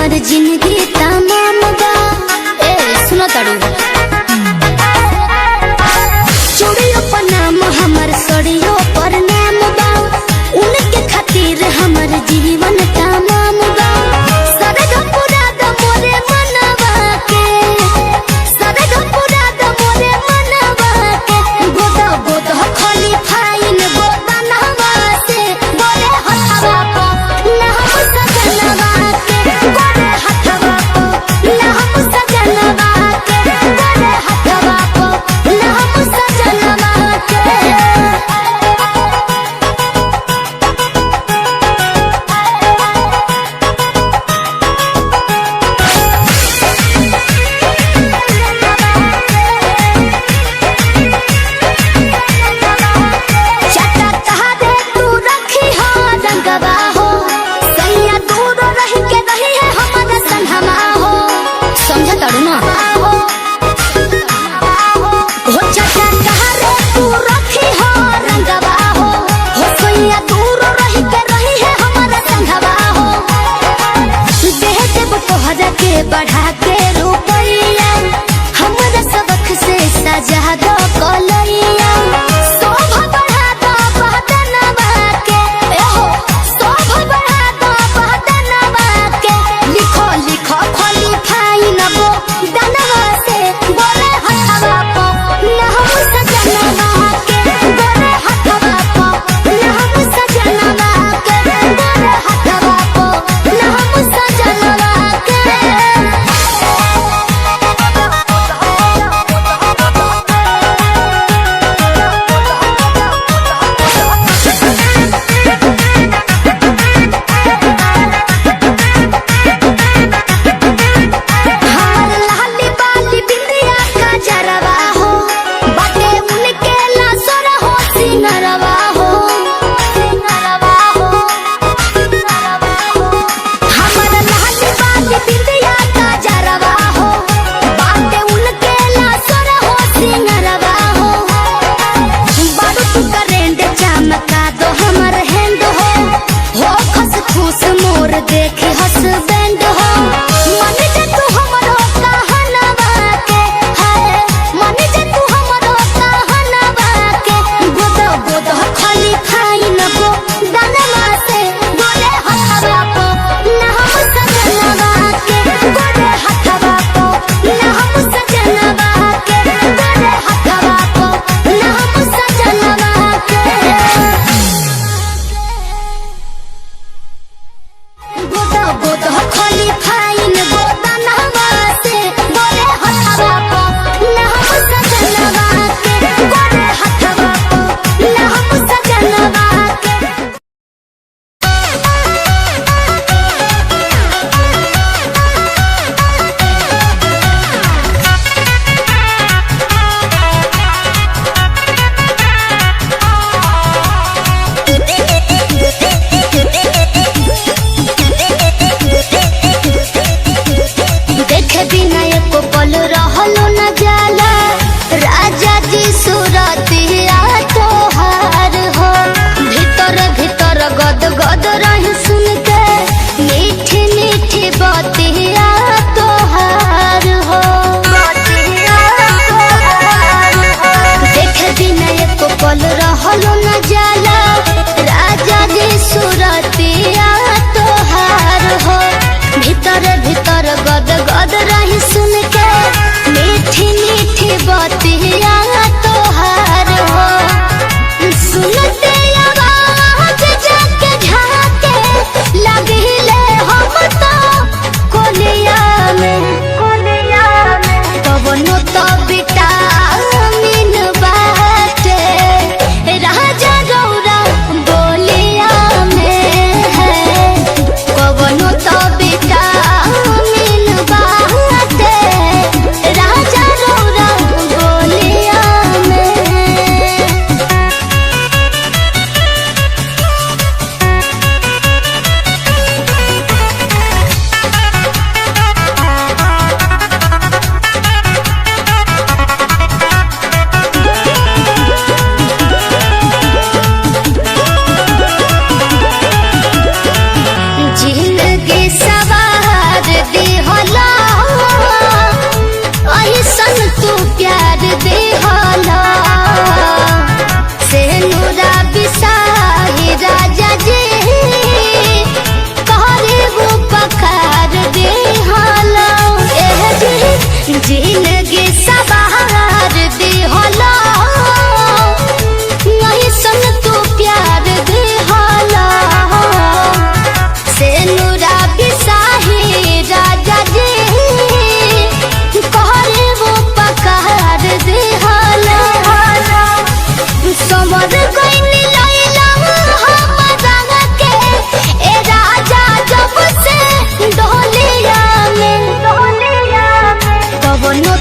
हमर जिंदगी तमाम बा। ए सुनो तड़ू चूड़ियों पर नाम हमर सड़ियों पर नाम बा। उनके खातिर हमर जीवन तमाम बा। सरग पूरा द मोरे मनवा के, सरग पूरा द मोरे मनवा के। गोदा गोदा खाली फाइन गोदा नहवा से बोले हथवा को ना हम सजनवा के। बोले हथवा को ना हम सजनवा के। बोले हथवा को ना हम सजनवा के। चटा तहारे तू रखी हो रंगवा हो। सैया दूर रह के रही है हमर संगमा हो। समझ तड़ू ना हो चटा तहारे तू रखी हो रंगवा हो। सैया दूर रह के रही है हमर संगवा हो। देह देव तोहरा के बढ़ा के रुपैया हमर सबक से सजा दो कलैया। शोभा बढ़ा दो बहदनवा के, एहो शोभा बढ़ा दो बहदनवा के। लिखो लिखो खोली फाइन बो दनवा से बोले हथवा को ना हम सजनवा के। बोले हथवा को ना हम सजनवा के। बोले हथवा को ना हम सजनवा के। जिंदगी सवार दी होला नहीं सन तू प्यार दी होला से नूरा बिसाही राजा जी कहरे वो पकार दी होला समर गईनी लैला हमरा के ए राजा जब से डोलिया में कब नो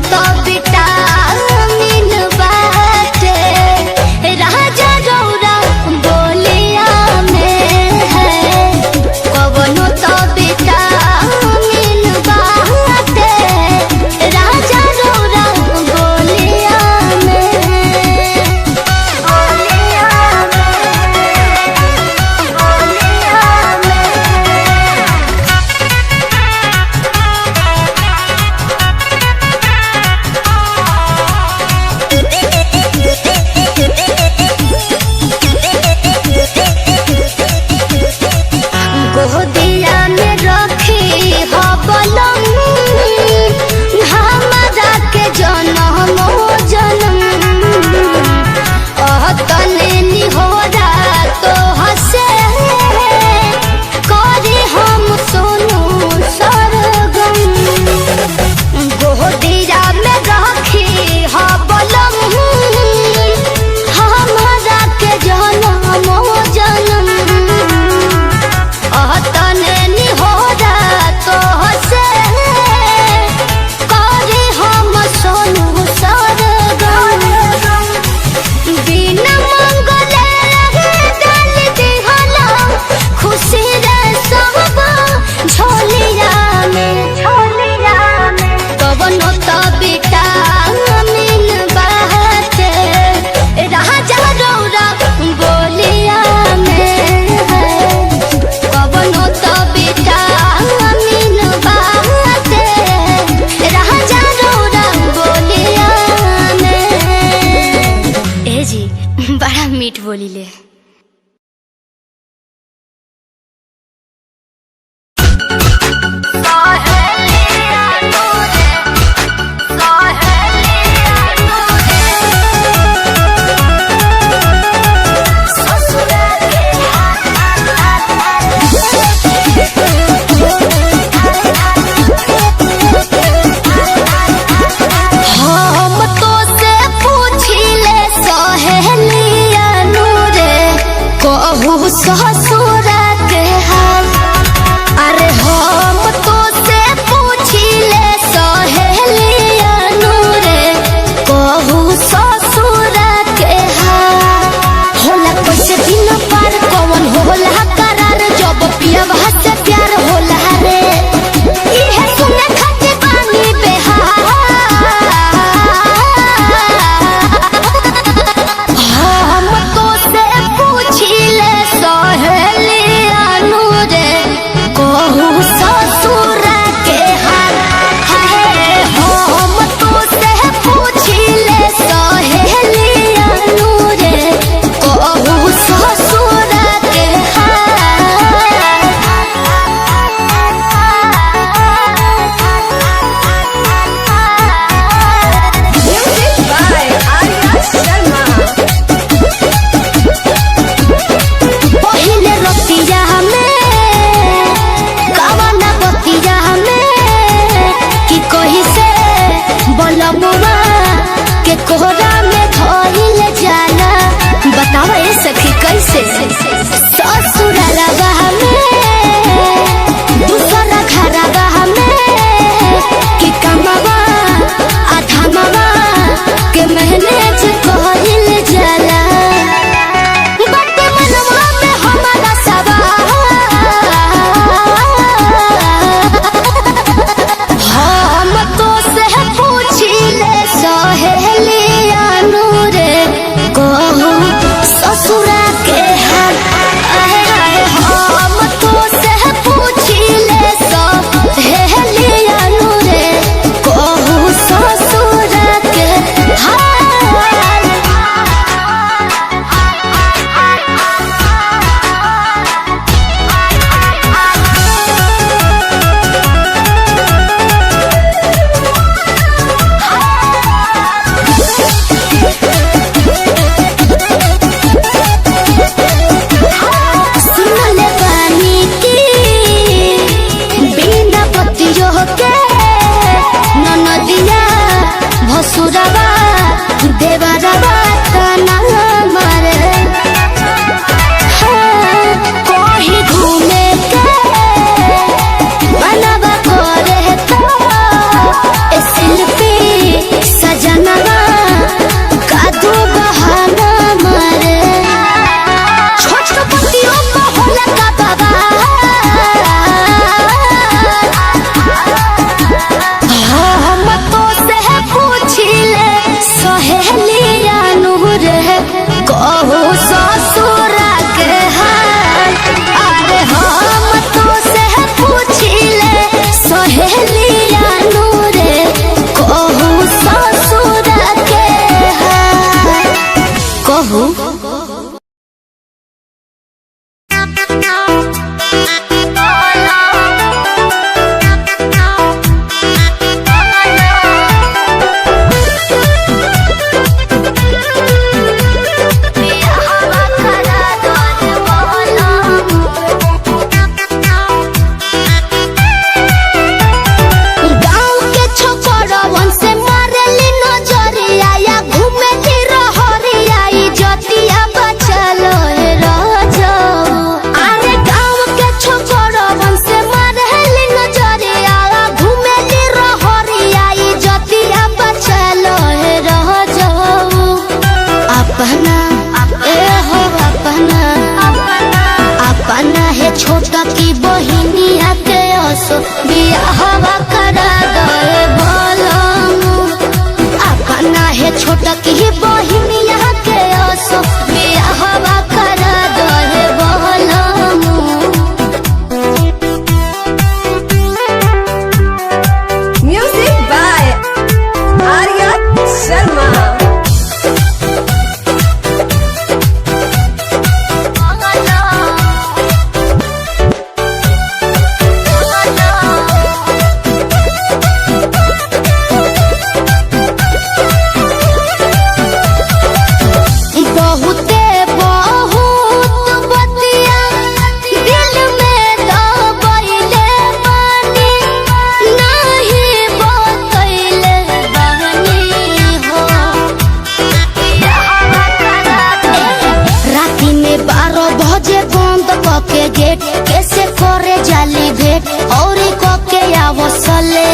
गेट कैसे करे जाली भेट और को के आवसले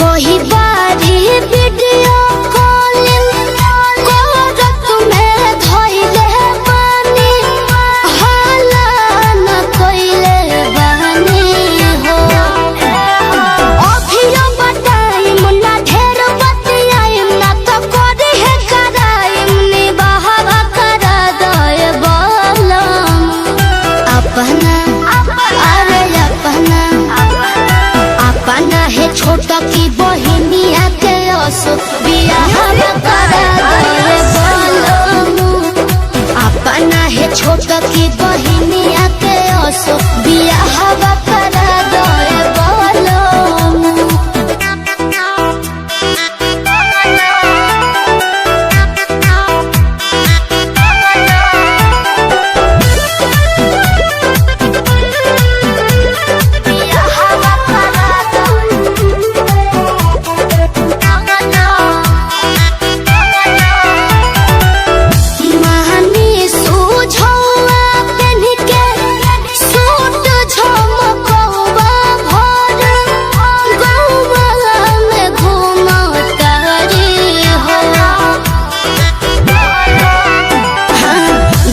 कोई बारी वीडियो कॉलिंग करत में धइले बानी हाला न कइले बानी हो अभियो बताई मुन्ना ढेर बतियाई ना तो करे है कराई नी बहावा करा दए बोलम अपना अरे अपना है छोटा की बहिनिया के ओसो बियाह करा दे बोलम अपना है छोटा की बहिनिया के ओसो बियाह करा दे बोलम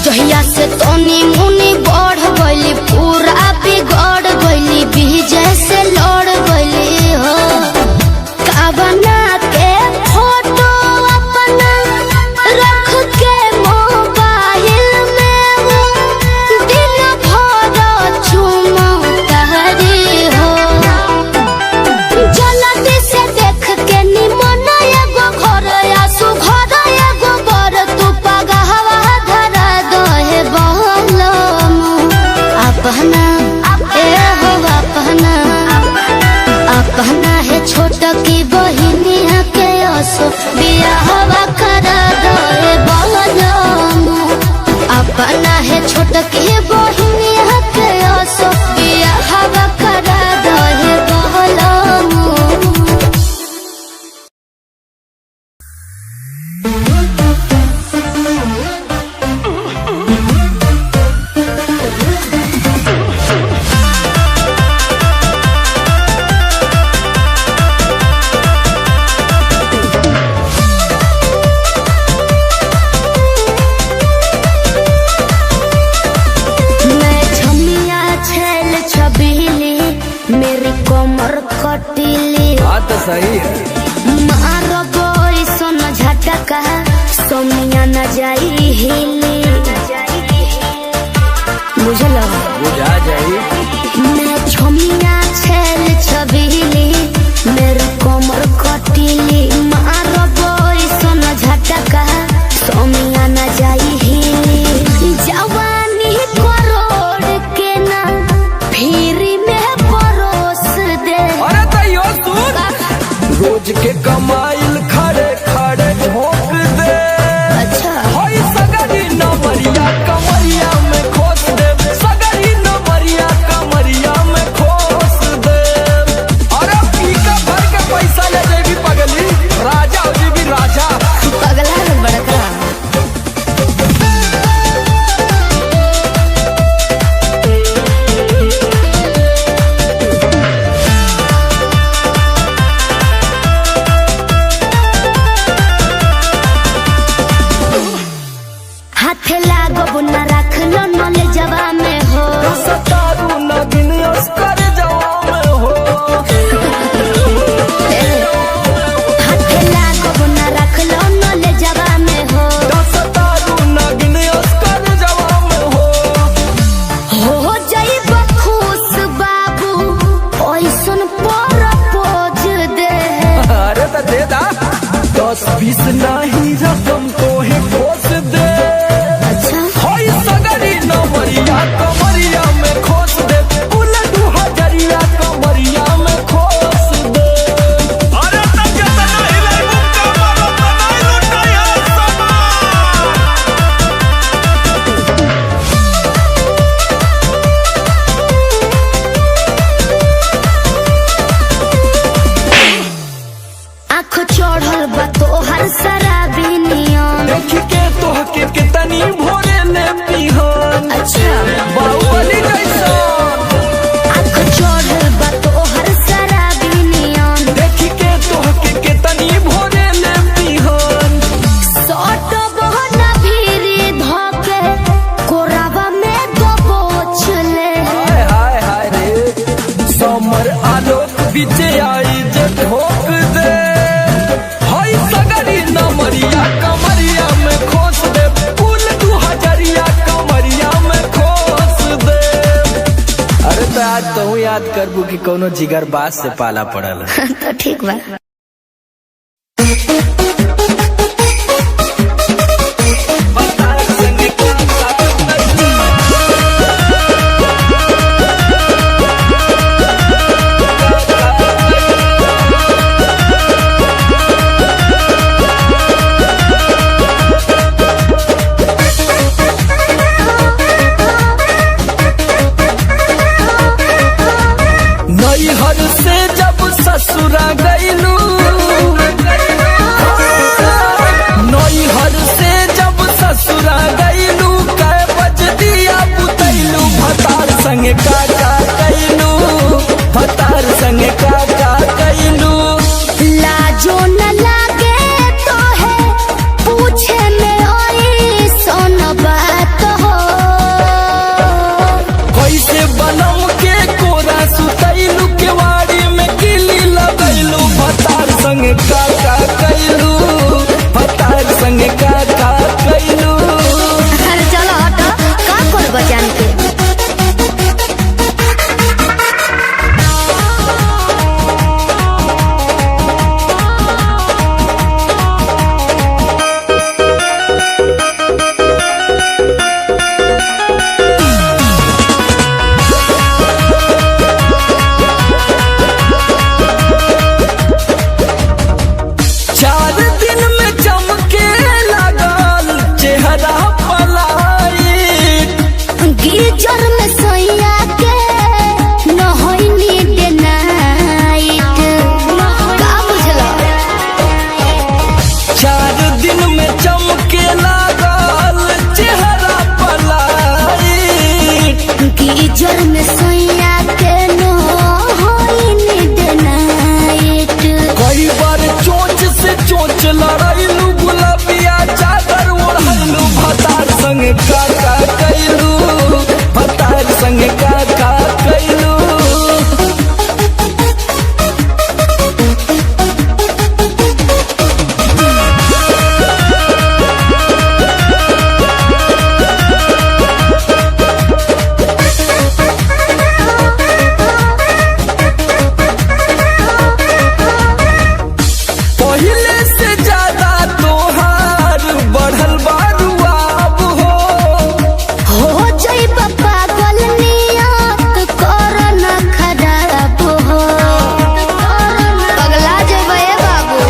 जहिया से तोनी मुनी बढ़ गइली पूरा बिगड़ गइली विजय से लड़ गइली हो काबना के फोटो अपना रख के मोबाइल में दिन भर चुमकारी हो जल्दी से देख के निमन एगो घर आसु घर एगो बर तू पगहवा अपना हो अपना है छोटा की बहिनिया के ओसो बियाहवा करा दे बोलम अपना है छोटा की बहिनिया के ओसो बियाहवा करा दे बोलम मेरी कमर कटिली बात सही है मारो बोई सोन झटका सोनिया न जाई हिली बुझल बुझा जाई मैं छमिया छेल छबीली मेरी कमर कटिली मारो बोई सोन झटका सोनिया न जाई हिली जवानी करोड़ के ना फिर रोज के कमाइल खड़े खड़े ठोक दे अच्छा होई सगरी नमरिया कमरिया में खोस दे सगरी नमरिया कमरिया में खोस दे अरे पीका भर के पैसा ले जेबी पगली राजा हो जेबी राजा पगला है बड़का हाथ लागो न रख लो नले जवा में हो सतारू न दिन अस्कर जवा में हो हाथ लागो न रख लो नले जवा में हो सतारू न दिन अस्कर जवा में हो जाइब खुश बाबू ओइसन पर पोज दे अरे तो दे दा 10-20 नहीं रकम तो ही खोस दे अच्छा होई सगरी नमरिया कमरिया में खोस दे उलट हजरिया कमरिया में खोस दे अरे तब के तना हिलाई मुक्का मारो तना लुटाया आँख चढ़ल बा तोहर शराबी नियम देख के आई जे ठोक दे, हई सगरी नमरिया कमरिया में खोस दे, कुल 2000 कमरिया में खोस दे। अरे तो आज तो याद करबू कि कोनो जिगर बास से पाला पड़ल। तो ठीक बा। नैहर से जब ससुरा गईलू, नैहर से जब ससुरा गईलू, कै बज दिया बुतैलू, भतार संगे काका कैलू, भतार संगे काका कैलू। लाजो न लागे तो है पूछे में ओई सोन बात हो, कैसे बनम के कोरा सुतैलू, केवाड़ी में किली लगैलू, भतार संगे काका कैलू, भतार संगे काका कैलू। अरे चलो हटो, का करब जान के। चार दिन में चमके लगल चेहरा पलायित, गिरजर में सोया के न होइनी डे नाइट, का बुझलो। 4 दिन में चमके लगल चेहरा पलायित, गिरजर में सोया के न होइनी डे नाइट। कई बार चोंच से चोंच लड़ैलू, गुलाबिया चादर ओढ़लू, भतार संगे काका कैलू, भतार संगे काका कैलू। पहिले से ज्यादा तोहार बढ़ल बारुआब हो, हो जाइब पागल नियत कर न खराब हो, पगला जाइब ए बाबू।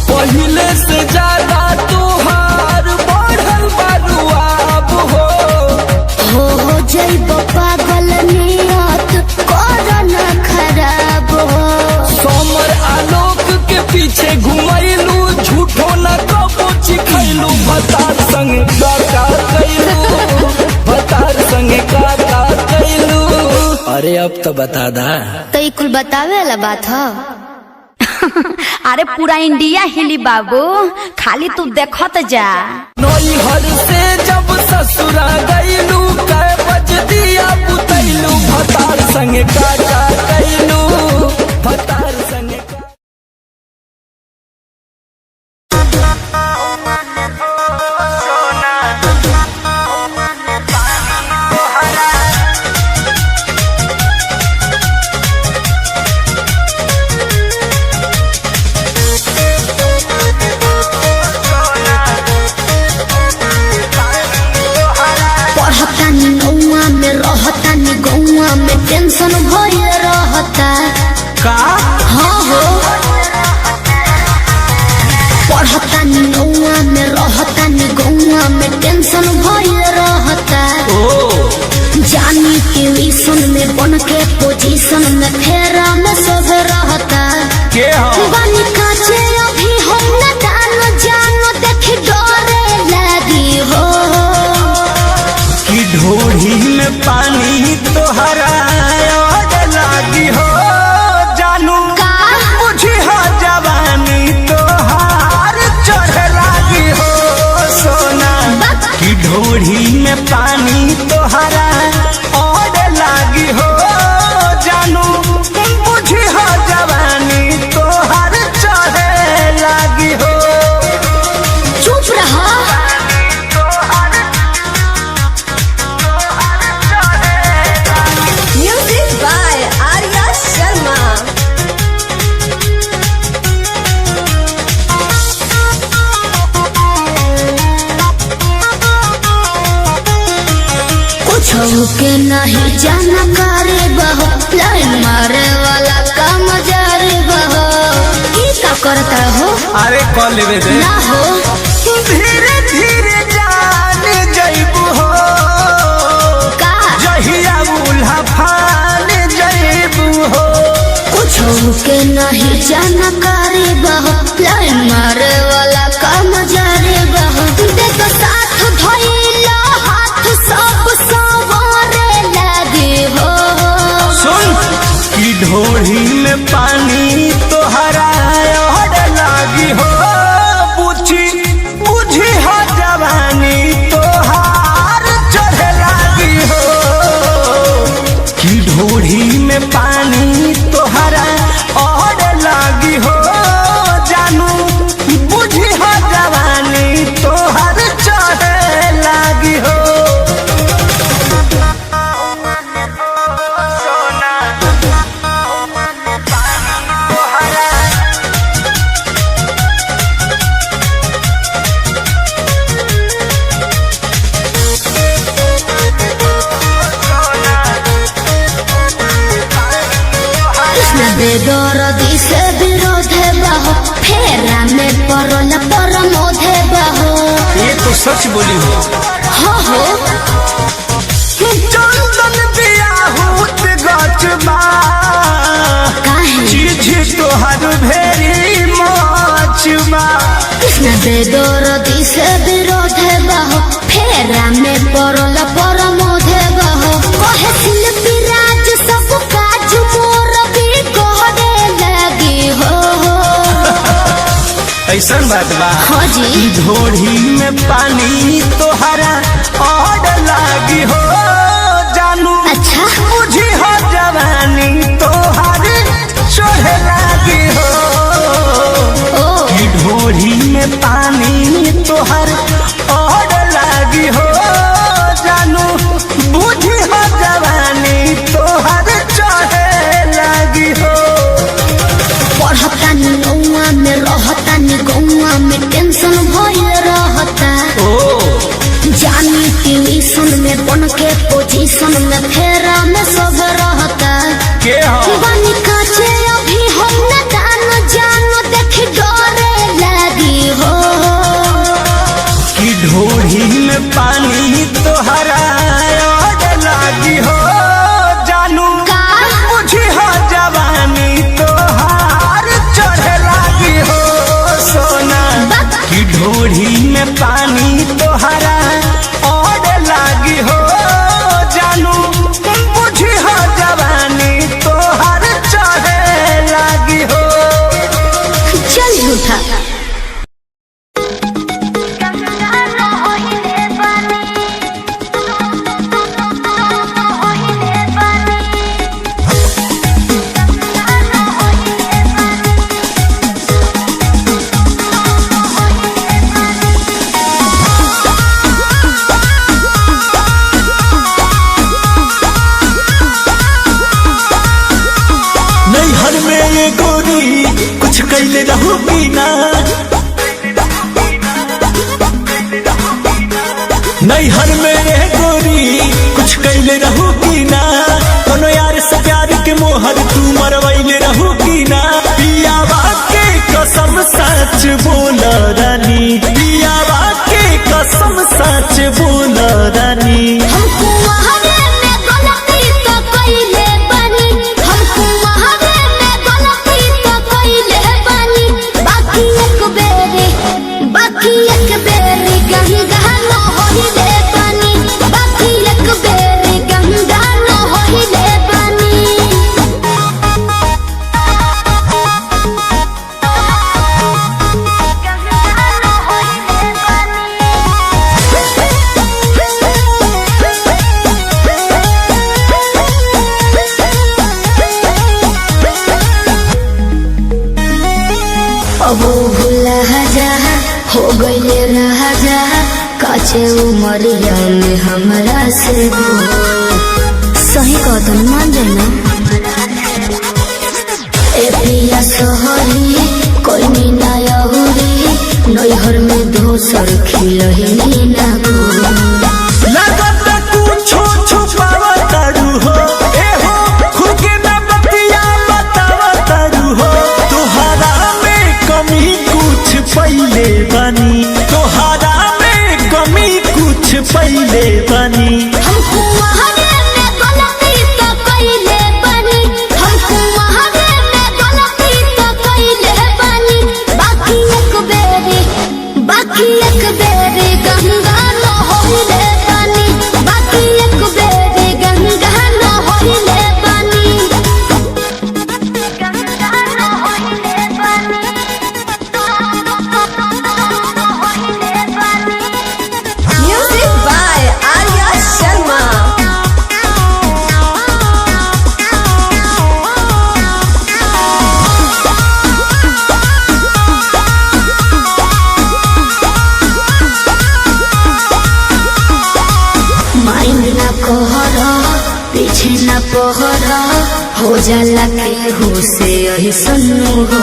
पहिले से ज्यादा तोहार बढ़ल बारुआब हो जाइब पागल नियत कर न खराब हो। समर आलोक के पीछे घुमैलू, झूठो न कबो चिखैलू, भतार संगे काका कैलू, भतार संगे काका कैलू। अरे अब तो बता दा। तो ई कुल बतावे वाला बात हो। अरे पूरा इंडिया हिली बाबू, खाली तू देखत जा। नैहर से जब ससुरा गईलू, कै बज दिया बुतैलू, भतार संगे काका कैलू, भतार संगे काका। पढ़तानी गौआ में रहतानी गौआ में टेंशन भइल रहता। का हाँ हो, पढ़तानी गौआ में रहतानी गौआ में टेंशन भइल रहता। जानी के विसन में बन के पोजीशन में फेरा में सब रहता। के हो बानी काचे अभी हम न जानो देख डरे लगी हो, कि ढोढ़ी में पानी तोहरा और लागी हो, जानू का बुझी हो जवानी तोहार चढ़ लागी हो, सोना कि ढोढ़ी में पानी तोहरा और लागी हो, जानू बुझी हो जवानी नहीं जानकारी बहो, लाइन मारे वाला काम जारी बहो। की का करता हो? अरे कॉल लेवे दे ना हो धीरे धीरे जान जइबू हो का जहिया उल्हा फान जइबू हो। कुछ के नहीं जानकारी बहो, लाइन मारे वाला काम जारी बहो। देखो साथ धइला हाथ सब सवारे लगे हो। सुन की ढोढ़ी में पानी तोहरा और लागी हो बुझी बुझी हो जवानी तोहार चढ़े लागी हो। की ढोढ़ी में पानी तोहरा और लागी हो जानू बुझी हो जवानी तोहार चढ़े लागी हो। बेदर्दी से विरोध बहो, फेरा में परल परमोध बहो। ये तो सच बोली हो हो चंदन बियाहूत गचबा काहे चीज तोहर भेरी मचबा। कृष्ण बेदर्दी से विरोध बहो, फेरा में परल परमोध बहो। कहे शिल्पी राज सब काज मोर भी करे लगी हो। ऐसन बात बा हाँ जी ढोढ़ी में पानी तोहरा और लागी हो जानू अच्छा बुझी हो जवानी तोहर चढ़े लागी हो। ओ की ढोढ़ी में पानी तोहर और लागी हो जानू बुझी हो जवानी तोहर चढ़े लागी हो। पढ़ता नी नौआ में रहता नी गौआ में टेंशन भइल रहता। जानी ट्यूशन में बन के पोजीशन में फेरा में सब रहता। के हो बनी काचे अभी हम न दान जान देख डरे लगी हो। की ढोढ़ी में पानी तोहरा और लागी हो जानू का बुझी हो जवानी तोहार चढ़े लागी हो सोना। की ढोढ़ी में पानी तोहरा और लागी हो जानू बुझी हो जवानी तोहार चढ़े लागी हो। चल झूठा नैहर में ये गोरी कुछ कैले रहू बिना नैहर में ये गोरी कुछ कैले रहू बिना कोनो यार से प्यार के मोहर तू मरवैले रहू बिना। पियावा के कसम सच बोल रानी पियावा के कसम सच बोल रानी। हमको वहारे में गलती तो कइले बानी, हमको वहारे में गलती तो कइले बानी। बाकी एक बेरी गंगा न होइले बानी, बाकी एक बेरी गंगा न होइले बानी। अब भूला जा हो गईले राजा काचे उमरिया में हमरा से सही कदम मान जाना। ए पिया सोहरी कोई मीना यहुरी नैहर में दोसर खिलही ना लगत कुछो छुपावा तारू जाला केहू से यही सुनू हो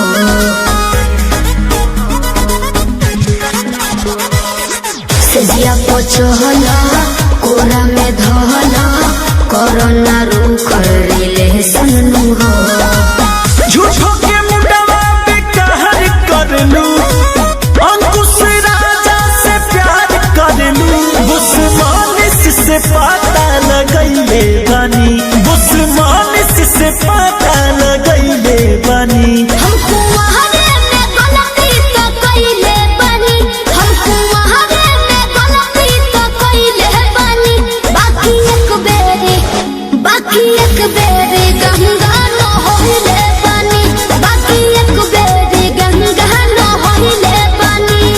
सजिया पचहला कोरा में धहला कोरोना रूख रिले सुनू हो झूठो के मुंडवा पे कहर कर लू अंकुश राजा से प्यार कर लू बुस्मानिस से पता लगैले बानी बुस्मानिस से पता लगैले बानी हमको वहारे में गलती तो कइले बानी हमको वहारे में गलती तो कइले बानी बाकी एक बेरी गंगा न होइले बानी बाकी एक बेरी गंगा न होइले बानी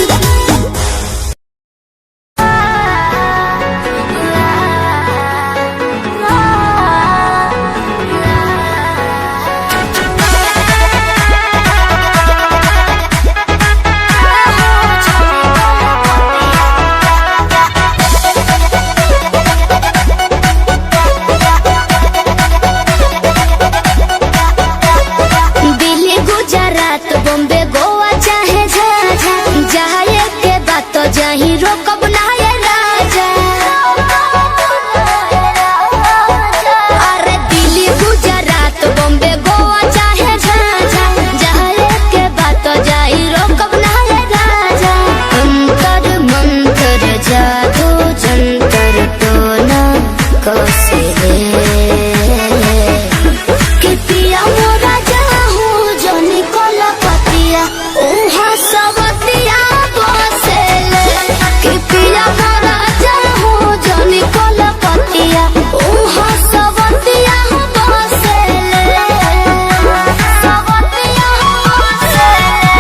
दिल्ली गुजरात बॉम्बे गोवा चाहे झाझा जाए के बात तो जहीं रोकब ना ये राजा अरे दिल्ली गुजरात बॉम्बे गोवा चाहे झाझा जाए के बात तो जहीं रोकब ना ये राजा अंतर मंतर जादू जंतर टोना कसे कि पिया मोरा जाहू जनी कलकतिया उहा सबतिया बसेले कि पिया मोरा जाहू जनी कलकतिया उहा सबतिया बसेले सबतिया बसेले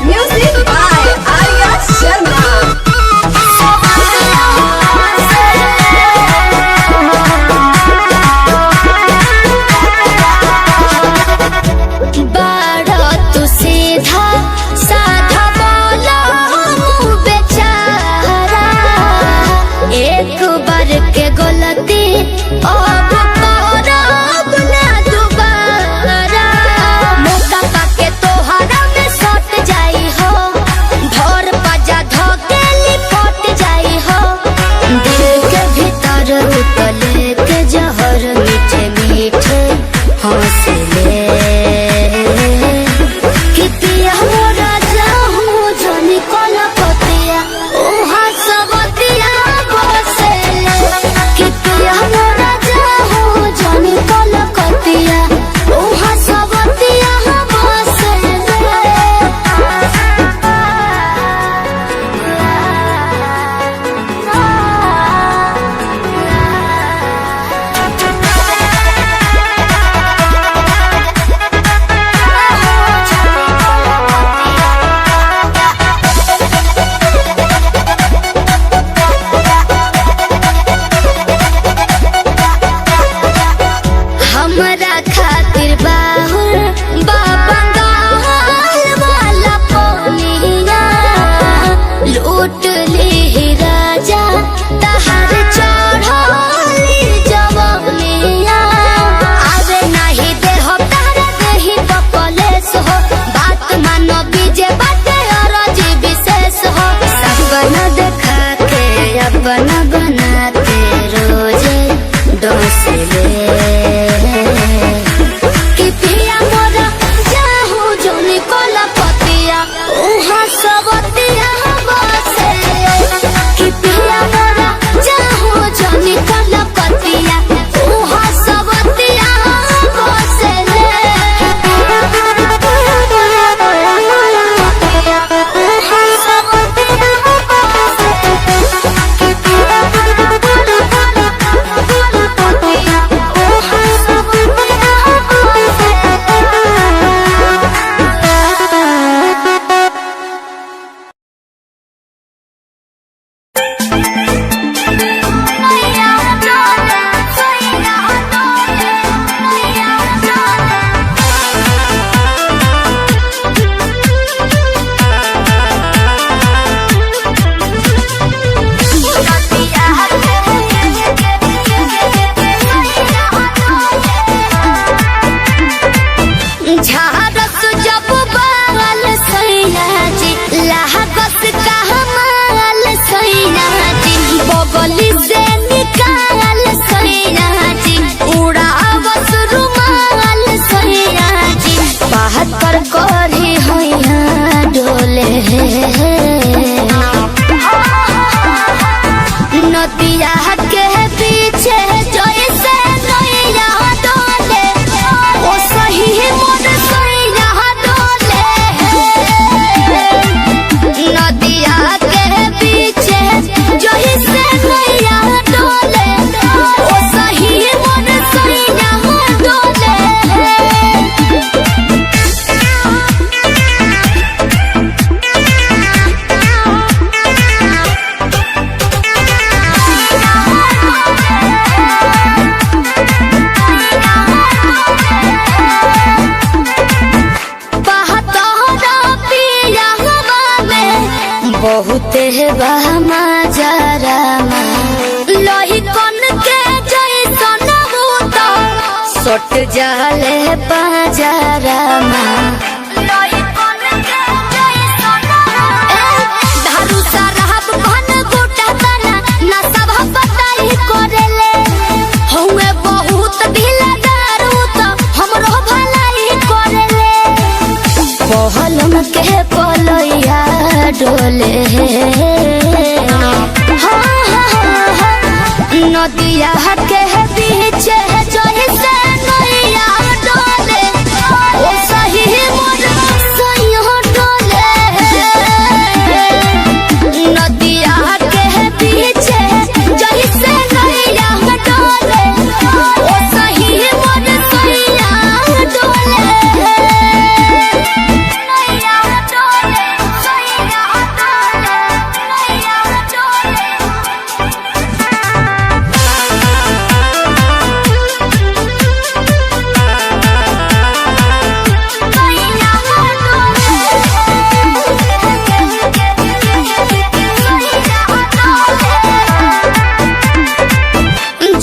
म्यूजिक बाय आर्या शर्मा सबतिया बाड़ा तू सीधा साधा बोला हूँ बेचारा एक बार के गलती अब करब ना दोबारा मौका पाके तोहरा में सट जाई हो भोर पजा धोके लिपट जाई हो दिल के भीतर उतले के जहर मीठे मीठे हौसले कि पिया मोरा जाहू जनी कलकतिया उहा सबतिया बसेले कि पिया मोरा जाहू जनी कलकतिया उहा सबतिया बसेले बहत्तर कोरी हैया डोले नदिया के पीछे जैसे नैया डोले ओ सही मोर सैया डोले नदिया के पीछे जैसे नैया डोले ओ सही मोर सैया डोले। बहुत बहमा जरा लोही कन के जैसन भूत सट जाले पाजरा लोही कन के जैसन धारू सरहब घन गोटा तना ना सब बताई करेले हउए बहुत ढीला दारू तो हमरो भलाई करेले पहलम के पलैया डोले नदिया के पीछे जैसे नैया डोले ओ सही मोर सैया डोले नदिया के पीछे जैसे नैया डोले ओ सही मोर सैया डोले नैया डोले सैया डोले नैया डोले।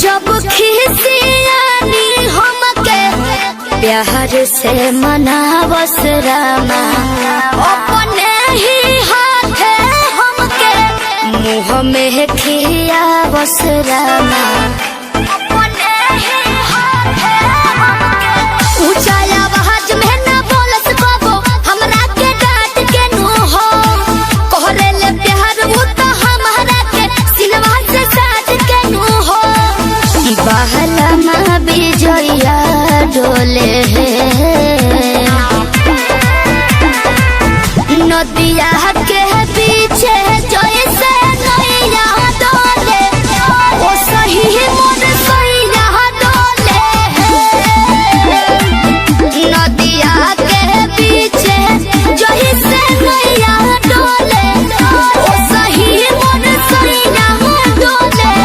जब खिसियानी हमके प्यार से मनावस रामा अपने ही हाथे हमके मुँह में खियावस रामा अपने ही हाथे हमके ऊंचा आवाज में न बोलस बाबो हमरा के डांट के नु हो कोहरे ले प्यार वो तो हमारा के सिनवा से साथ के नु हो बहला माँ बिजया डोले नदिया के पीछे जैसे नैया डोले ओ सही मोर सैया डोले नदिया के पीछे जैसे नैया डोले ओ सही मोर सैया डोले।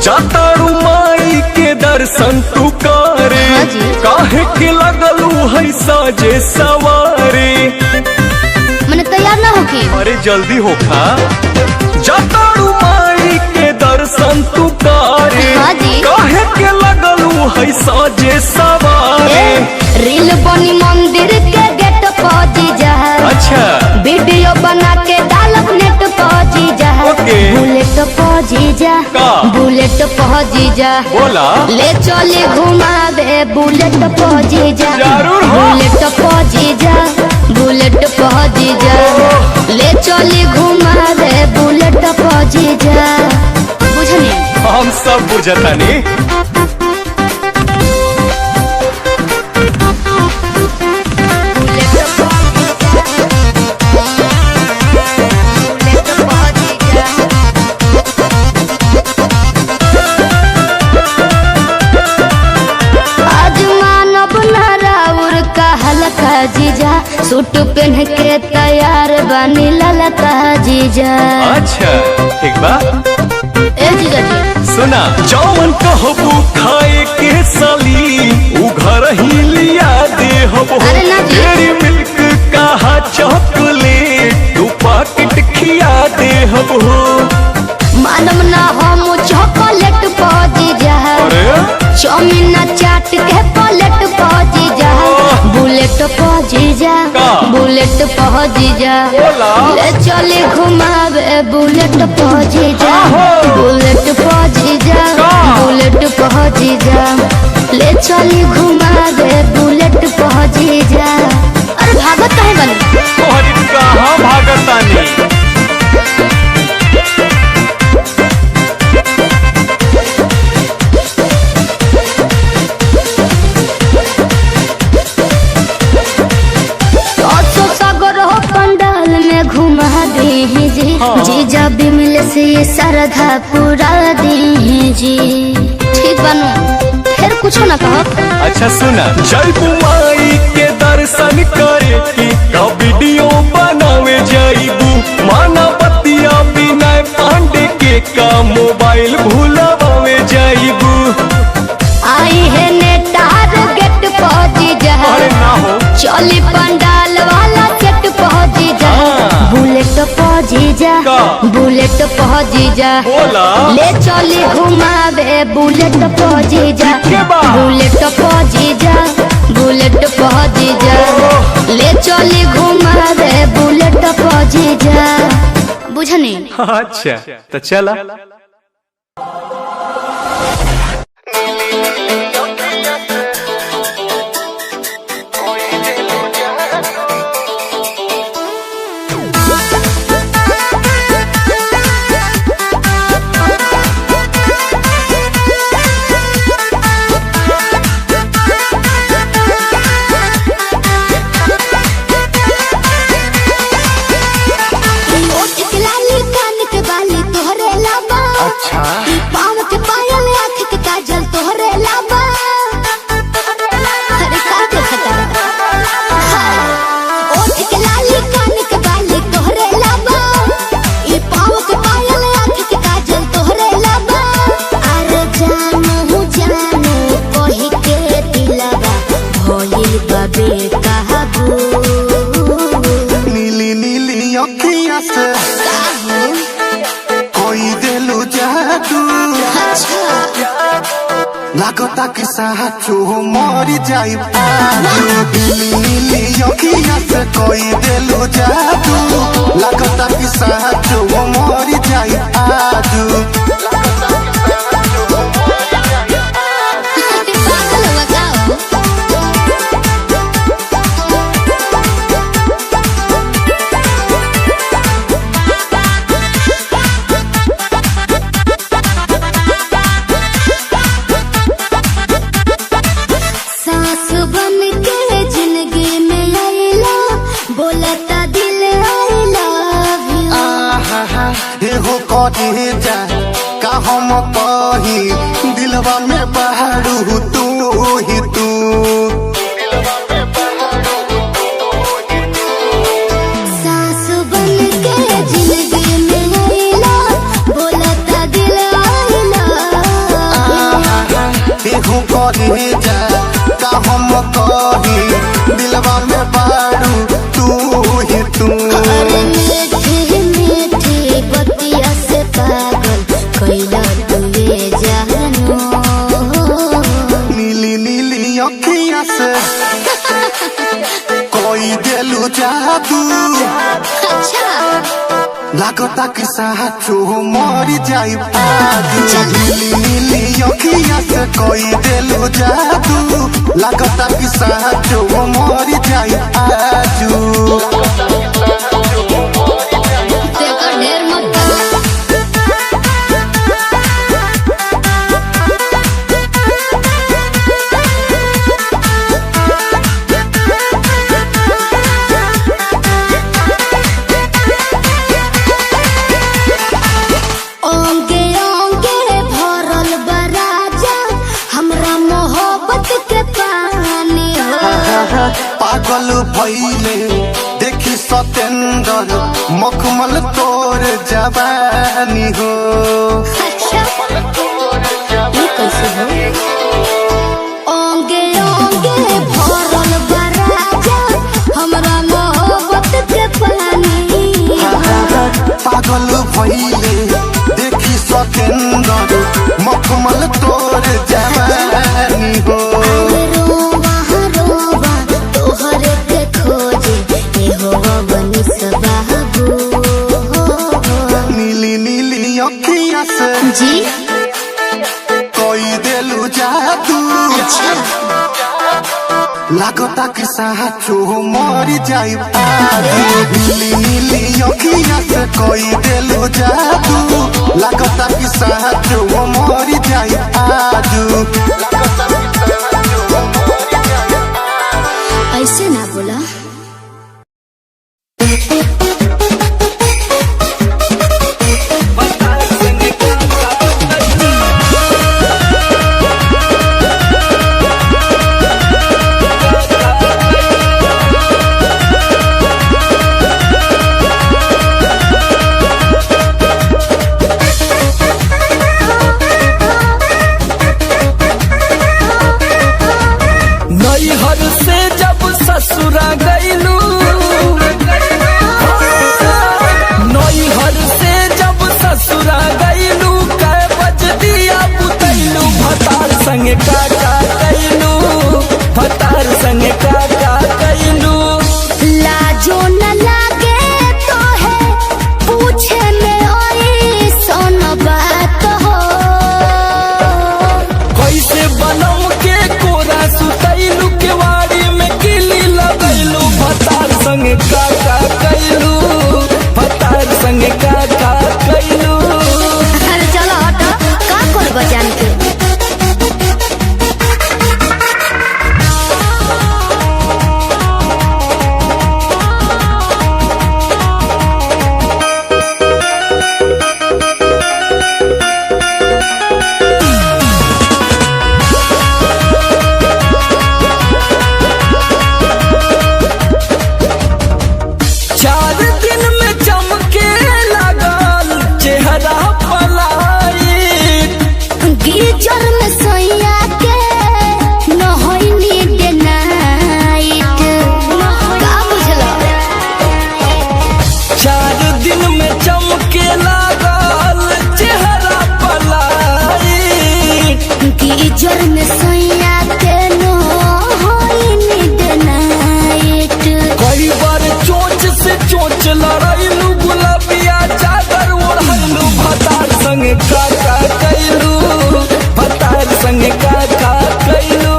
जातारू माई के दर्शन तू करे काहे के लगलू है साजे सवारे मैंने तैयार ना होके अरे जल्दी होखा जातारू माई के दर्शन तू करे काहे के लगलू है साजे सवारे रील बनी मंदिर के गेट पहुंची जा अच्छा वीडियो बना के डालब नेट पहुंची जा बुलेट पहुंची जा बुलेट पहुंची जा बोला ले चले घुमावे बुलेट पहुंची जा जरूर हो बुलेट पहुंची जा बुलेट पहुंची जा ले चले घुमावे बुलेट पहुंची जा बुझनी हम सब बुझतानी जीजा सूट पहन के तैयार बनी ललका जीजा अच्छा ठीक बा ए जीजा जी सुना जौन कहबू खाए के साली उ घर ही लिया दे हबो अरे ना जी। डेरी मिल्क कहा चॉकलेट तू पैकेट खिया दे हबो मालूम ना हम चॉकलेट पहुंची जा अरे चाउमीन चाट के प्लेट पहुंची बुलेट पहुंची जा ले चली घुमावे बुलेट पहुंची जा बुलेट पहुंची जा बुलेट पहुंची जा ले चली घुमावे बुलेट पहुंची जा। अरे भागत काहे बनी तोहरी कहाँ भागतानी पंडाल में घुमा दे जी जीजा बिमल से श्रद्धा पूरा दे जी। ठीक बनू फिर कुछ ना कहो। अच्छा सुना जय कुमारी के दर्शन करे की का वीडियो बनावे जाइबू माना बतिया विनय पांडे के का मोबाइल भूलवावे जाइबू। आई है नेटार गेट पहुंची जा चली पंडाल वाला सेट पहुंची जा बुलेट पहुंची जा बुलेट पहुंची जा ले चली घुमावे बुलेट पहुंची जा बुलेट पहुंची जा बुलेट पहुंची जा ले चली घुमावे बुलेट पहुंची जा बुझनी। अच्छा तो चला पाँव के पायल आँख के काजल तोहरे लाबा। अरे का देखता ओठ के लाली कान के बाली तोहरे लाबा ई पाँव के पायल आँख के काजल तोहरे लाबा। अरे जानू कही के दिलवा भइल बाबे कहबू नीली नीली अखियाँ से कोई दिलु जादू लागता कि साचो मरी जाई नीली अखियाँ से कोई दिलु जादू लागता कि साचो मरी जाई आजू। कहे जा का हम कही दिलवा में बहारू तू ही तू सास बन के जिंदगी में आइला बोलता दिल आइला देखो कहे जा का हम कही दिलवा में बहारू तू ही तू। नीली नीली अखियाँ से कोई दिलु जादू लागता कि साचो मरी जाई नीली नीली अखियाँ से कोई दिलु जादू लागता कि साचो मरी जाई आजू। पागल भइले देखी सतेंद्र मखमल तोर जवानी हो। ओंगे ओंगे भरल बराजा हमरा मोहब्बत के पानी। पागल भइले देखी सतेंद्र मखमल तोर जवानी हो। रोवा रोवा तोहरे के खोजे हो लागता कि साचो मर जाई नीली नीली अखिया से कोई देलो जादू लागता कि साचो मर जाई ऐसे ना बोला। नैहर से जब ससुरा गईलू, नैहर से जब ससुरा गईलू, कै बज दिया बुतैलू, भतार संगे काका कैलू, भतार संगे काका कैलू। लाजो न लागे तो है पूछे में ओई सोन बात हो। कैसे बनम के कोरा सुतैलू, केवाड़ी में किली लगैलू, भतार संगे काका कैलू, भतार संगे काका कैलू। अरे चलो हटो, का करब जान के। चार दिन में चमके लगल चेहरा पलाई, गीजर में सोया के न होई नींद नाइट। का बुझलो? चार दिन में चमके लगल चेहरा पलाई, गीजर में सोया के न होई नींद नाइट। कई बार चोंच से चोंच लड़ैलू, गुलाबिया चादर ओढ़लू, भतार संगे काका कैलू, भतार संगे काका कैलू।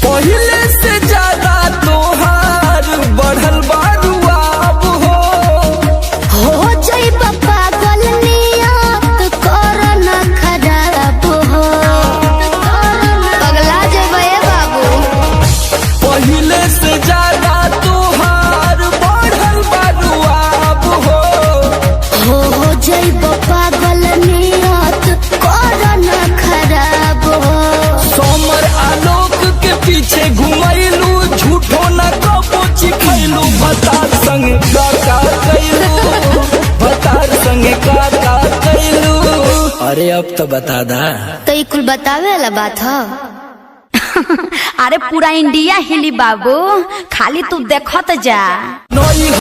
पहिले से ज्यादा तोहार बढ़ल बारुआब हो, हो जाइब पागल नियत कर न खराब हो। पगला जेबे बाबू। पहिले से ज्यादा तोहार बढ़ल बारुआब हो। हो जाइब पागल नियत कर न खराब हो। सोमर आलोक के पीछे घुमैलू, झूठो न कबो चिखैलू, भतार संगे काका कैलू, भतार संगे काका कैलू। अरे अब तो बता दा। तो ये कुल बतावे वाला बात है। अरे पूरा इंडिया हिली बाबू, खाली तू देखत जा। नई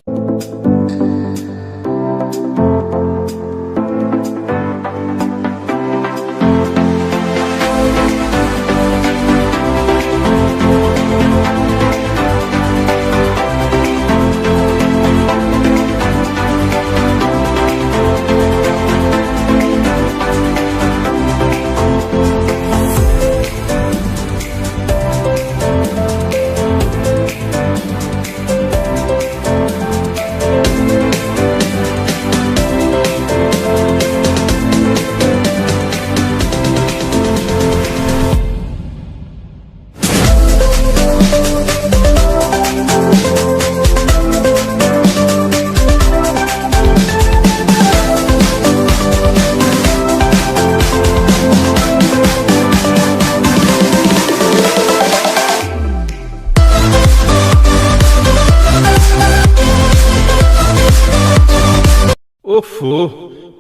ओफो,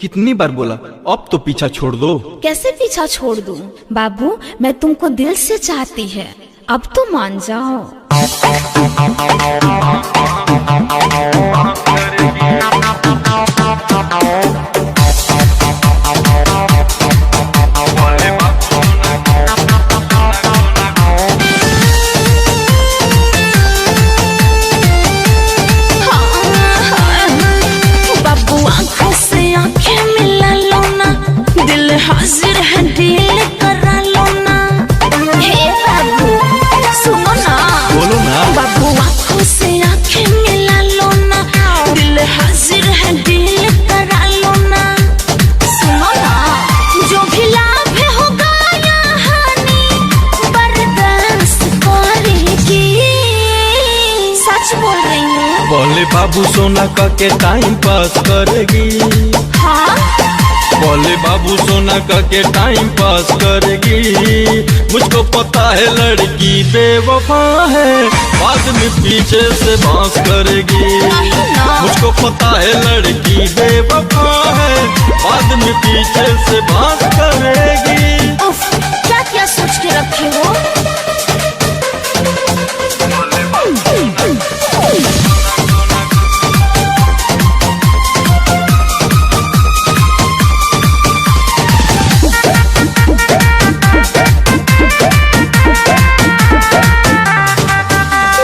कितनी बार बोला, अब तो पीछा छोड़ दो। कैसे पीछा छोड़ दूं? बाबू, मैं तुमको दिल से चाहती है, अब तो मान जाओ। बोले बाबू सोना का के टाइम पास करेगी। हाँ बोले बाबू सोना का के टाइम पास करेगी। मुझको पता है लड़की बेवफा है, बाद में पीछे से बांस करेगी। मुझको पता है लड़की बेवफा है, बाद में पीछे से बांस करेगी। उफ, क्या क्या सोच के रखे हो।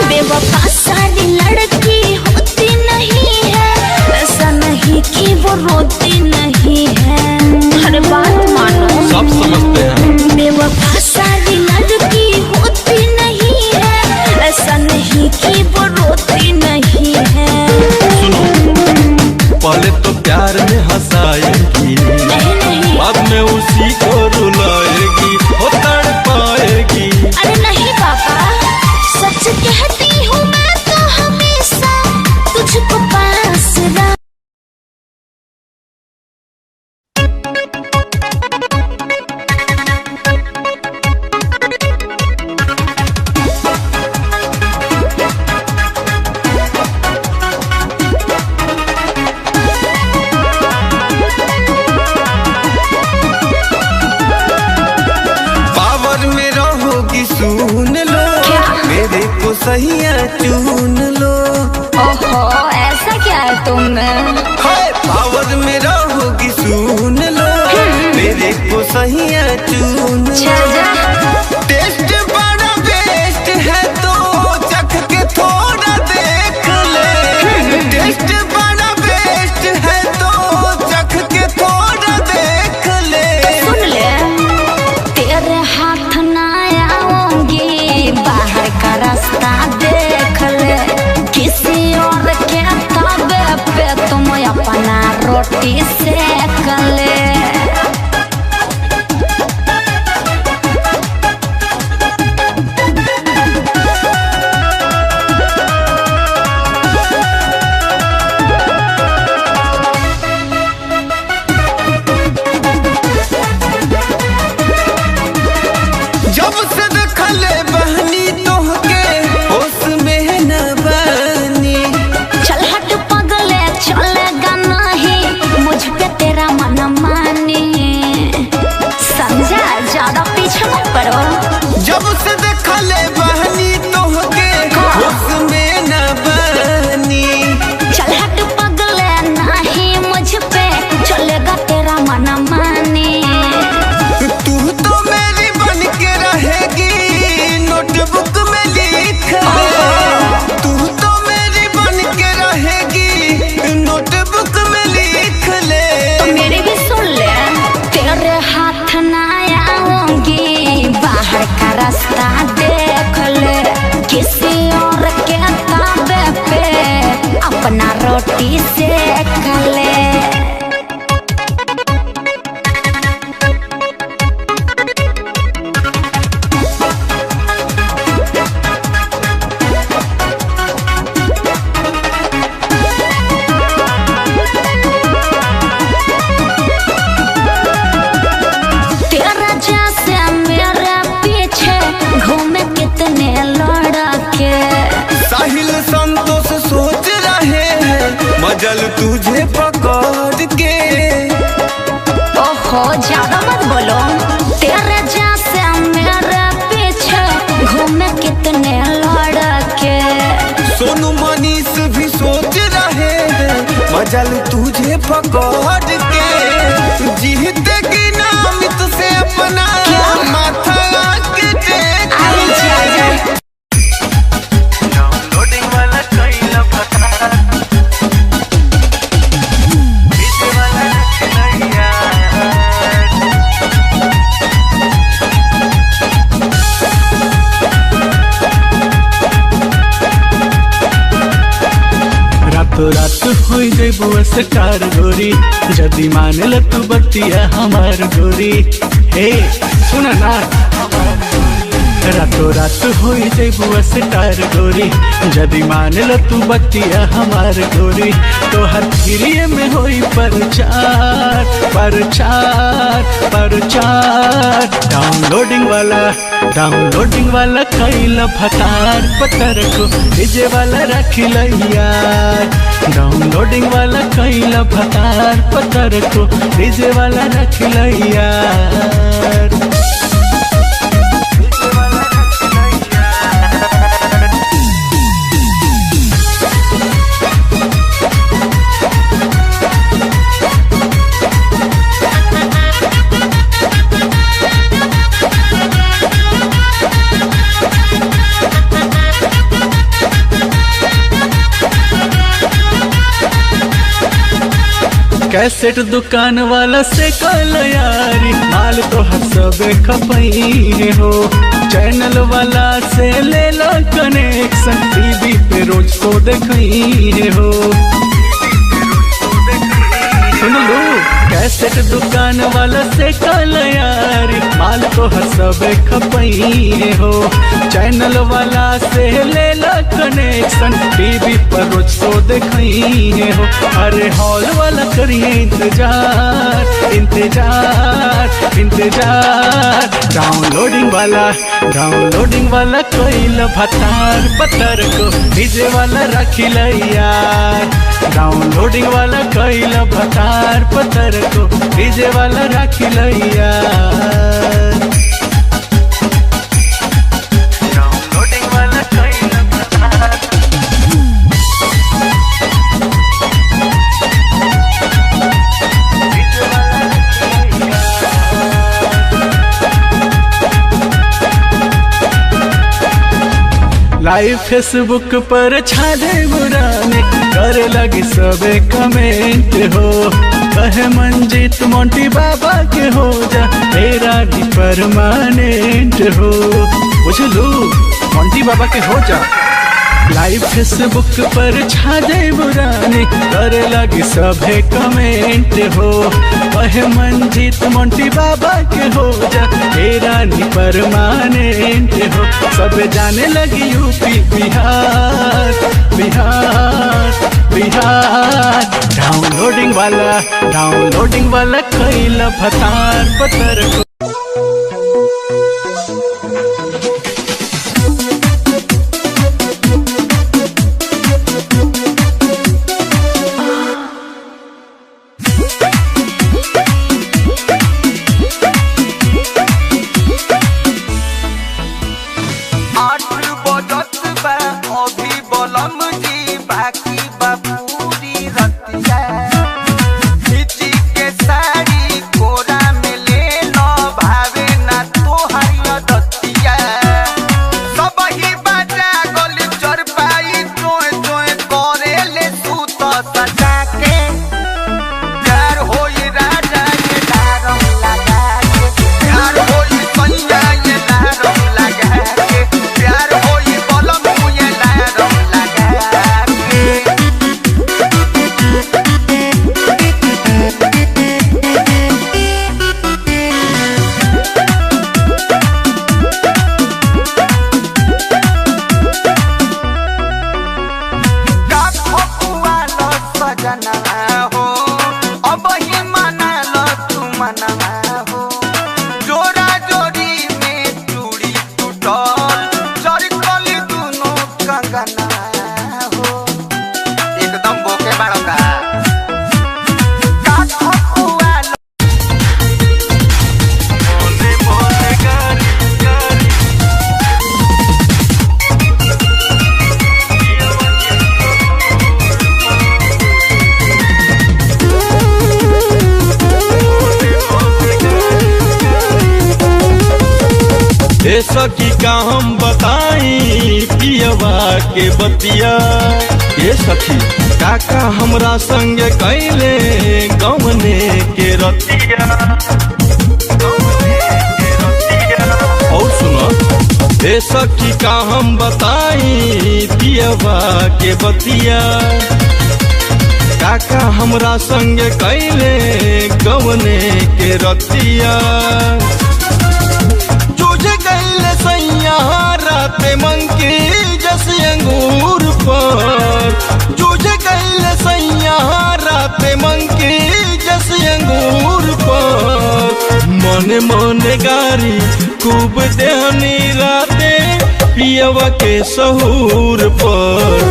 बेवफा सारी लड़की होती नहीं है, ऐसा नहीं कि वो रोती नहीं है। हर बात मानो, सब समझते हैं। बेवफा सारी लड़की होती नहीं है, ऐसा नहीं कि वो रोती नहीं है। सुनो, पहले तो प्यार में हंसाएगी, नहीं नहीं, बाद में उसी को रुलाएगी, वो तड़पाएगी। अरे नहीं पापा, सच कहती हूँ मैं तो हमेशा तुझको पास रख। पावर में रहोगी सुन लो, मेरे को सहिया चुन लो। ओहो, ऐसा क्या है तुम में? हाय पावर में रहोगी सुन लो, मेरे को सहिया चुन लो। टेस्ट बड़ा बेस्ट है तो चख के थोड़ा देख ले। टेस्ट बड़ा बेस्ट है तो चख के थोड़ा देख ले। सुन ले, तेरे हाथ ना आऊंगी, बाहर का रास्ता देख ले। किसी और के तवे पे तुम अपना रोटी सेक ले। जब से देखले बहनी तोहके होश में न बनी। चल हट पगले, चलेगा नहीं मुझ पे तेरा मन मानी। समझा, ज्यादा पीछे मत पड़ो। जब से देखले बहनी तोहके होश में न बनी। चल हट पगले, नहीं मुझ पे चलेगा तेरा मन मानी। तू तो मेरी बन के रहेगी, नोटबुक में लिख ले। तू तो मेरी बन के रहेगी, नोटबुक में लिख ले। तो मेरी भी सुन ले, तेरे हाथ ना आऊंगी, बाहर का रास्ता देख ले। किसी और के ताबे पे अपना रोटी सेक ले। तेरा जैसे मेरे पीछे घूमे कितने लड़के। साहिल संतोष सोच रहे हैं मजल तुझे पकड़ के। ओहो, ज्यादा मत बोलो। तेरे जैसे मेरे पीछे घूमे कितने लड़के। सोनू मनीष भी सोच रहे हैं मजल तुझे पकड़ के। जीते की नामित से अपना माथा के टेक ले। डाउनलोडिंग वाला कैला फटा, इस वाला रखना रातो रात हो जेबू स्टार गोरी, जदी मान ल तू बतिया हमार गोरी। हे सुन ना, रातों रात हो जैबू स्टार गोरी जदि मान लो तू बतिया हमार गोरी तो हर फिरिए में होई प्रचार प्रचार प्रचार डाउनलोडिंग वाला कैला फतार पतर को डीजे वाला रखी यार डाउनलोडिंग वाला कैला फतार पतर को डीजे वाला रखी यार कैसेट दुकान वाला से कल यारी माल तो हर सब खपई हो चैनल वाला से ले लो कनेक्शन टीवी पे रोज तो देखई हो सुन लो कैसेट दुकान वाला से कल यारी माल तो हर सब खपई हो चैनल वाला से ले लो कनेक्शन टीवी पर रोज तो देखई हो अरे हॉल वाला करिए इंतजार इंतजार इंतजार डाउनलोडिंग वाला कोई भतार पत्थर को डीजे वाला रखी यार डाउनलोडिंग वाला कोई भतार पत्थर को डीजे वाला रखी यार डाउनलोडिंग वाला कोई भतार लाइव फेसबुक पर छाले बुराने करे लगी सबे कमेंट हो कहे मंजीत मोंटी बाबा के हो जा तेरा भी परमानेंट हो बुझलू मोंटी बाबा के हो जा लाइव फेसबुक पर छाले बुराने करे लगी सबे कमेंट हो कहे मंजीत मोंटी बाबा के हो जा तेरा भी परमानेंट हो सब जाने लगी यूपी बिहार बिहार बिहार डाउनलोडिंग वाला कैला भतार पत्थर को सखी का हम बताई पियवा के बतिया ये सखी काका हमरा संग कैले गवने के रतिया और सुनो ये सखी का हम बताई पियवा के बतिया काका हमरा संग कैले गवने के रतिया सैया मोने गारी खूब देहनी राते पियवा के सहूर पर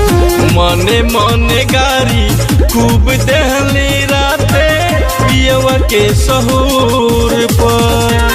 मने मोने गारी खूब देहनी राते पियवा के सहूर पर।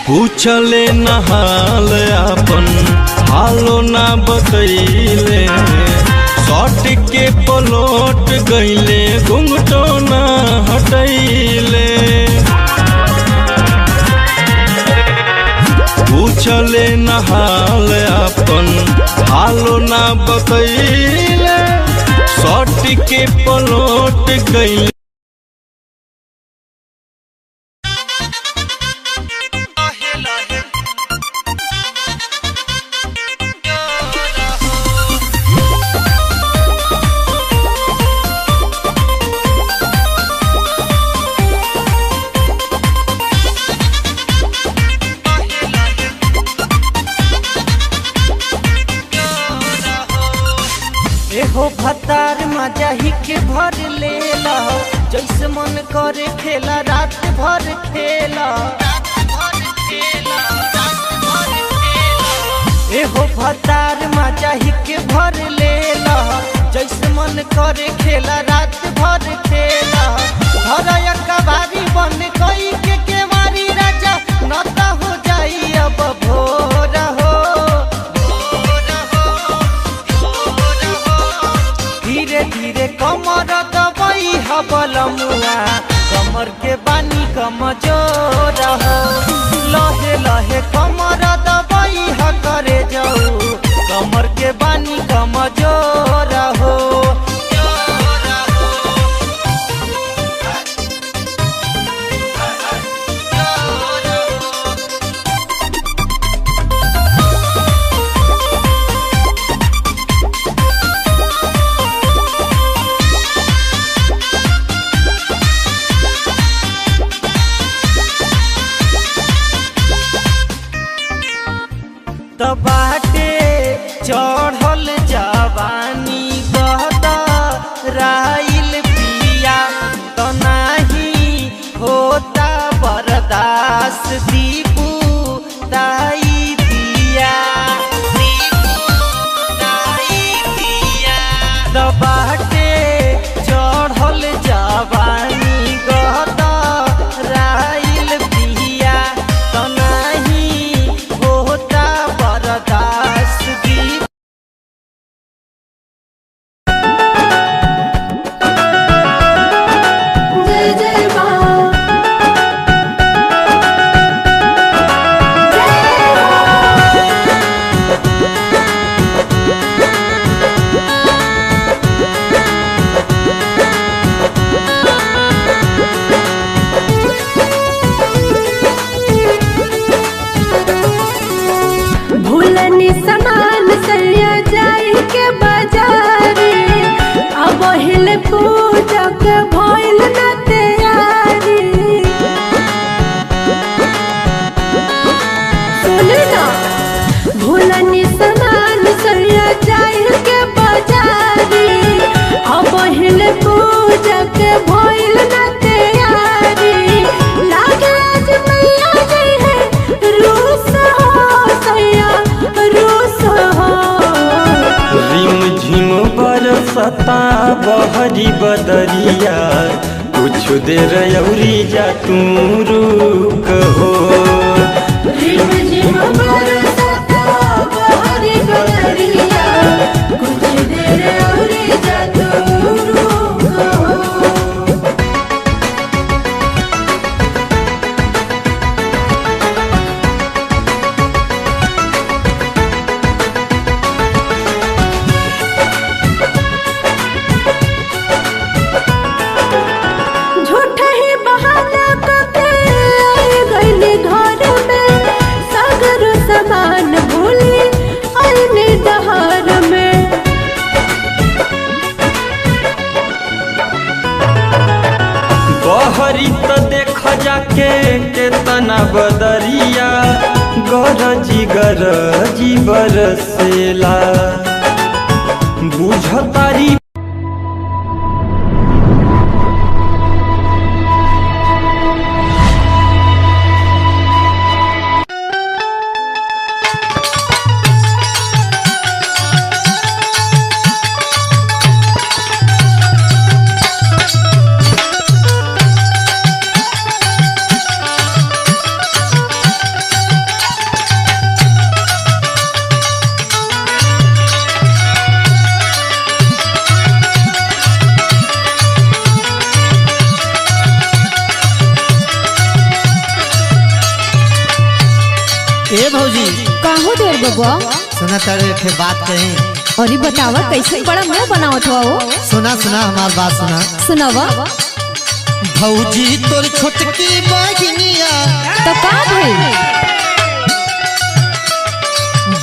पूछले नहाल अपन हालो ना बतैले सट के पलट गईले घुंघटो ना हटैले। पूछले नहाल अपन हालो ना बतैले सट के पलट गईले। एहो भतार मजा ही के भर लेला जैसे मन करे खेला रात भर खेला। एहो भतार मजा ही के भर लेला जैसे मन करे खेला रात भर खेला। धरया कबारी बन कोई के मारी राजा नता हो जाई अब भोर हो। धीरे धीरे कमर दबाई हबल मुआ कमर के बानी कमजोर हो। लहे लहे कमर दबाई ह करे जाऊ कमर के बानी कमजोर हो। बाटे चढ़ल जवानी बहता राइल पिया तो नहीं होता बर्दाश्त दीपू दाई दिया तो बाटे चढ़ल जवानी बहता राइल पिया तो नहीं होता बर्दाश्त दी। जय जय माँ भूलनी समान सैया जाई के बाजारी अब हिल पूजा के भइल न तैयारी। सुनी ना भूलनी समान सैया जाई के बाजारी अब हिल पूजा के भइल न तैयारी। लागे आज मैया जई है रूस हो सैया रूस हो। रिम झिम बरसता बहरी बदरिया कुछ देर अउरी जा तू रुक हो। रिम झिम बरसता बहरी बदरिया कुछ देर औरी जा तू रुक हो। झूठा ही बहाना करके आई गईली घर में सग जी बरसेला बुझतारी ए भौजी काहो देर बबुआ? सुना तारे के बात कहीं। अरे बतावा कैसे बड़ा मुंह बनावत हुआ हो? सुना सुना हमार बात सुना। सुनावा। भौजी तोर छोटकी बहिनिया तो का भाई?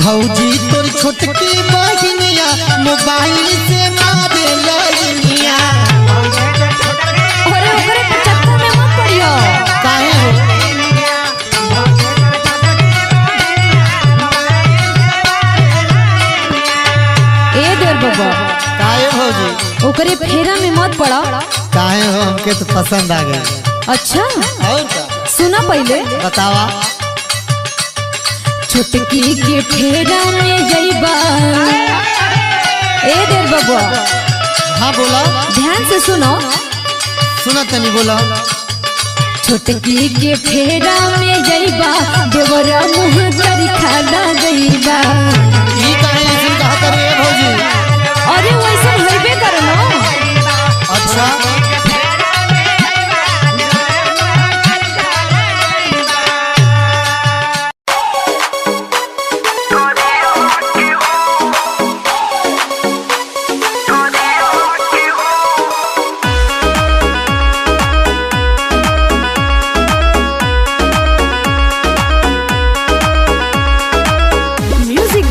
भौजी तोर छोटकी बहिनिया मोबाइल से मारे लइनिया। अरे ओकरे के चक्कर में मत पड़ियो। काहे हो? ए देर बबुआ, काहे भौजी? ओकरे फेरा में मत पड़ा। काहे हो? हमके तो पसंद आ गया। अच्छा और का? सुना पहले। बतावा। छुटकी के फेरा में जइबा। ए देर बबुआ, हाँ बोला। ध्यान से सुनो। सुना तनी बोला। छुटकी के फेरा में जइबा, देवरा मुँह करी खाना गइबा। ई काहे ऐसे कहा करे भौजी? अरे वैसा होइबे करनो। अच्छा म्यूजिक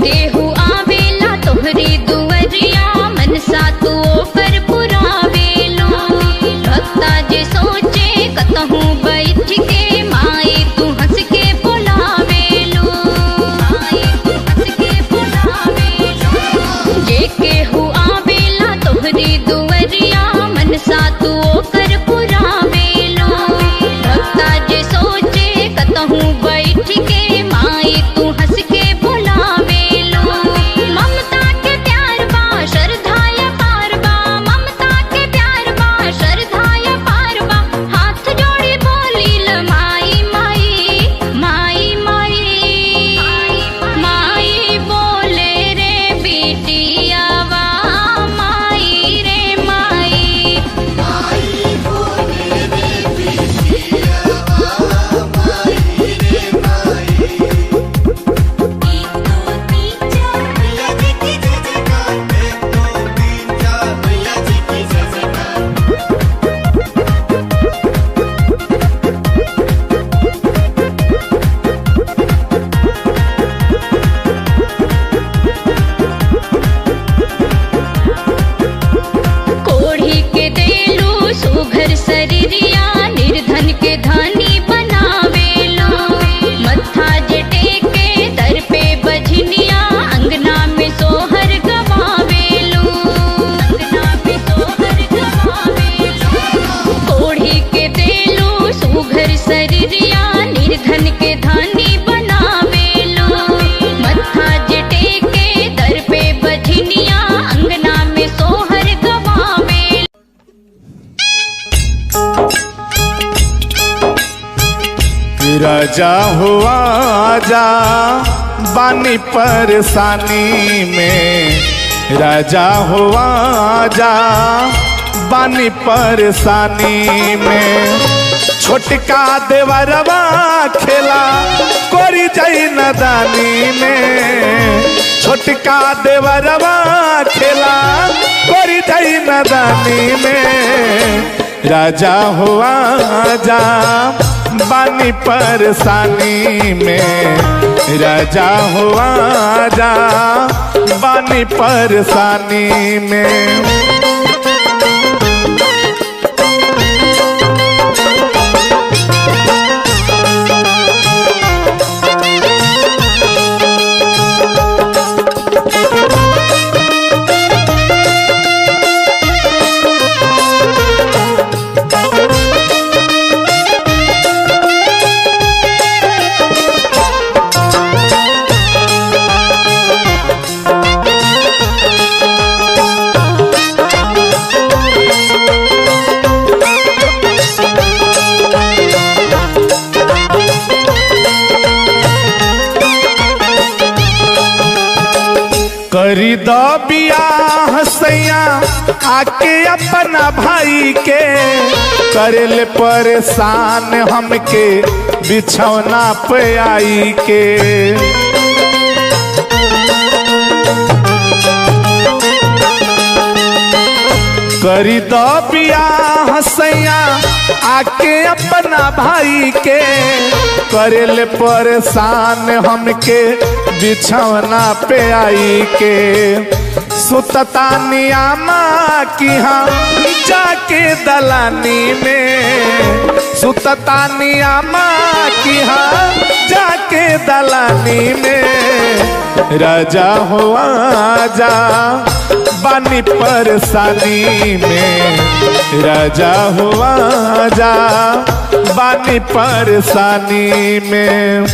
केहू आवेला तोहरी दुवरिया मनसा तू पर पुरावेलो भक्ता जे सोचे कतहूँ बैठ के माई तू हंस के बुलावेलो माई तू हंस के बुलावेलो जे केहू आवेला तोहरी दुवरिया मनसा तू कर पुरावेलो भक्ता जे सोचे कतहूँ बैठ के माई तू हंस के बुलावेलो ममता के प्यार बा श्रद्धाया पार बा ममता के प्यार बा श्रद्धाया पार बा हाथ जोड़ी बोली ल माई माई माई माई माई बोले रे बिटिया वा माई रे माई माई बोले रे बिटिया वा माई रे माई एक दो तीन चार भैया जी की जय जयकार एक दो तीन चार भैया जी की जय जयकार कोढ़ी के देलू सुघर शरीरिया निर्धन के धनी बनावेलो मत्था जटे के दर पे बजनिया अंगना में सोहर गवावेलो अंगना में सोहर गवावेलो कोढ़ी के देलू सुघर शरीरिया निर्धन के धनी बनावेलो मत्था जटे के दर पे बजनिया अंगना में सोहर गवावेलो राजा हुआ आजा बानी परेशानी में राजा हुआ आजा बानी परेशानी में छोटका देवरवा खेला कोरी जाई नदानी में छोटका देवरवा खेला कोरी जाई नदानी में राजा हुआ आजा बानी परेशानी में राजा हुआ आजा बानी परेशानी में करी दो बियाह सैया आके अपना भाई के करेल परेशान हमके बिछौना पे आई के करी दो बियाह सैया आके अपना भाई के करेल परेशान हमके बिछौना पे आई के सुतता नियामा की हम जाके दलानी में सुतता नियामा की हम जाके दलानी में राजा हो आजा बानी परेशानी में राजा हो आजा बानी परेशानी में